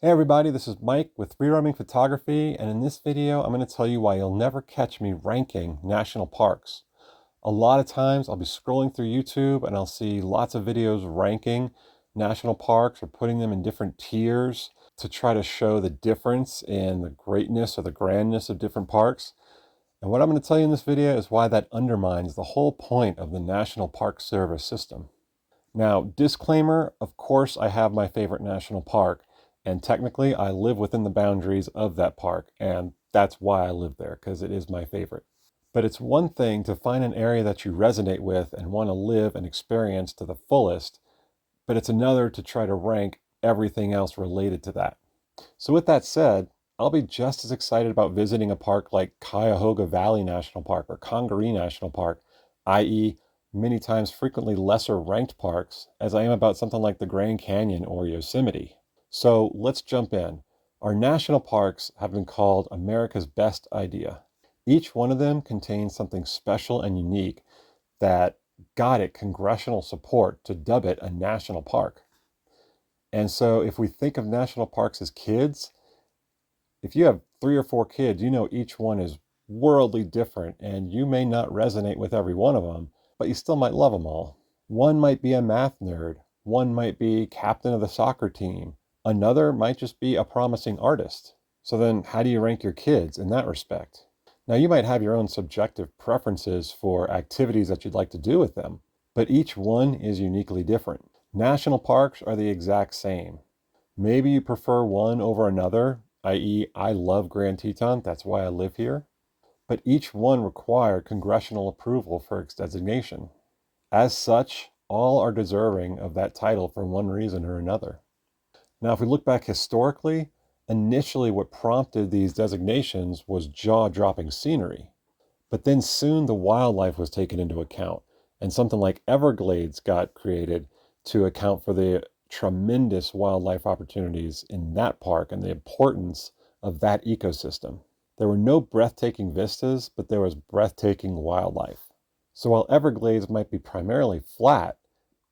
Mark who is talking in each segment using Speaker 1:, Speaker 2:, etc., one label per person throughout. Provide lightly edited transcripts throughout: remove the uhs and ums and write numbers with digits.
Speaker 1: Hey everybody, this is Mike with Free Roaming Photography, and in this video I'm going to tell you why you'll never catch me ranking national parks. A lot of times I'll be scrolling through YouTube and I'll see lots of videos ranking national parks or putting them in different tiers to try to show the difference in the greatness or the grandness of different parks. And what I'm going to tell you in this video is why that undermines the whole point of the National Park Service system. Now, disclaimer, of course, I have my favorite national park, and technically I live within the boundaries of that park, and that's why I live there, because it is my favorite. But it's one thing to find an area that you resonate with and want to live and experience to the fullest, but it's another to try to rank everything else related to that. So with that said, I'll be just as excited about visiting a park like Cuyahoga Valley National Park or Congaree National Park, i.e., many times frequently lesser ranked parks, as I am about something like the Grand Canyon or Yosemite. So let's jump in. Our national parks have been called America's best idea. Each one of them contains something special and unique that got it congressional support to dub it a national park. And so if we think of national parks as kids, if you have 3 or 4 kids, you know each one is worldly different, and you may not resonate with every one of them, but you still might love them all. One might be a math nerd, one might be captain of the soccer team, another might just be a promising artist. So then, how do you rank your kids in that respect? Now, you might have your own subjective preferences for activities that you'd like to do with them, but each one is uniquely different. National parks are the exact same. Maybe you prefer one over another, i.e., I love Grand Teton, that's why I live here, but each one required congressional approval for its designation. As such, all are deserving of that title for one reason or another. Now, if we look back historically, initially what prompted these designations was jaw-dropping scenery, but then soon the wildlife was taken into account, and something like Everglades got created to account for the tremendous wildlife opportunities in that park and the importance of that ecosystem. There were no breathtaking vistas, but there was breathtaking wildlife. So while Everglades might be primarily flat,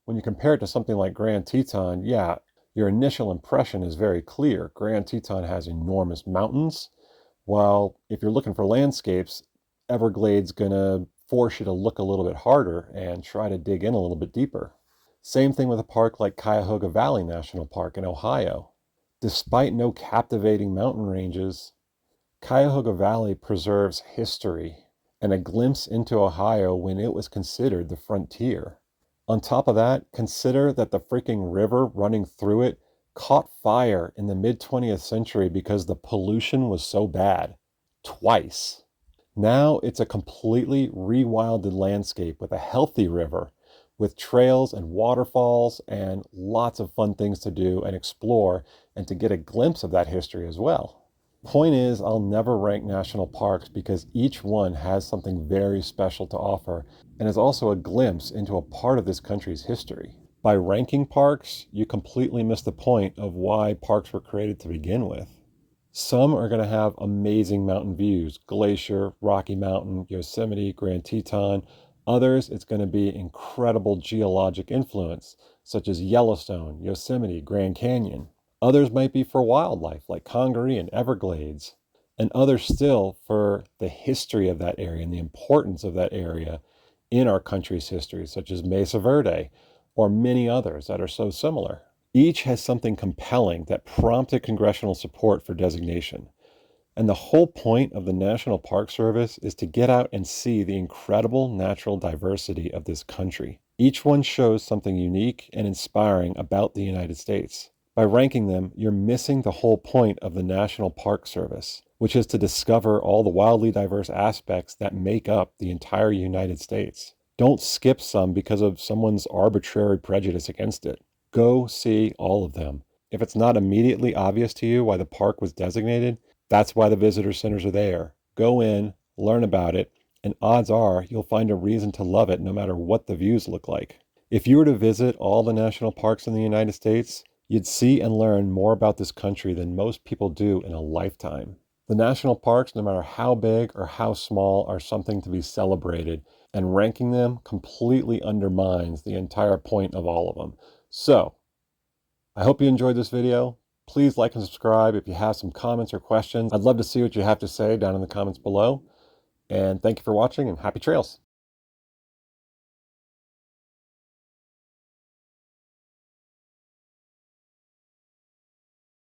Speaker 1: when you compare it to something like Grand Teton, yeah, your initial impression is very clear. Grand Teton has enormous mountains, while if you're looking for landscapes, Everglades gonna force you to look a little bit harder and try to dig in a little bit deeper. Same thing with a park like Cuyahoga Valley National Park in Ohio. Despite no captivating mountain ranges, Cuyahoga Valley preserves history and a glimpse into Ohio when it was considered the frontier. On top of that, consider that the freaking river running through it caught fire in the mid 20th century because the pollution was so bad. Twice. Now it's a completely rewilded landscape with a healthy river, with trails and waterfalls and lots of fun things to do and explore and to get a glimpse of that history as well. Point is, I'll never rank national parks because each one has something very special to offer and is also a glimpse into a part of this country's history. By ranking parks, you completely miss the point of why parks were created to begin with. Some are going to have amazing mountain views, Glacier, Rocky Mountain, Yosemite, Grand Teton. Others, it's going to be incredible geologic influence, such as Yellowstone, Yosemite, Grand Canyon. Others might be for wildlife, like Congaree and Everglades. And others still for the history of that area and the importance of that area in our country's history, such as Mesa Verde, or many others that are so similar. Each has something compelling that prompted congressional support for designation. And the whole point of the National Park Service is to get out and see the incredible natural diversity of this country. Each one shows something unique and inspiring about the United States. By ranking them, you're missing the whole point of the National Park Service, which is to discover all the wildly diverse aspects that make up the entire United States. Don't skip some because of someone's arbitrary prejudice against it. Go see all of them. If it's not immediately obvious to you why the park was designated, that's why the visitor centers are there. Go in, learn about it, and odds are you'll find a reason to love it no matter what the views look like. If you were to visit all the national parks in the United States, you'd see and learn more about this country than most people do in a lifetime. The national parks, no matter how big or how small, are something to be celebrated, and ranking them completely undermines the entire point of all of them. So, I hope you enjoyed this video. Please like and subscribe. If you have some comments or questions, I'd love to see what you have to say down in the comments below. And thank you for watching, and happy trails.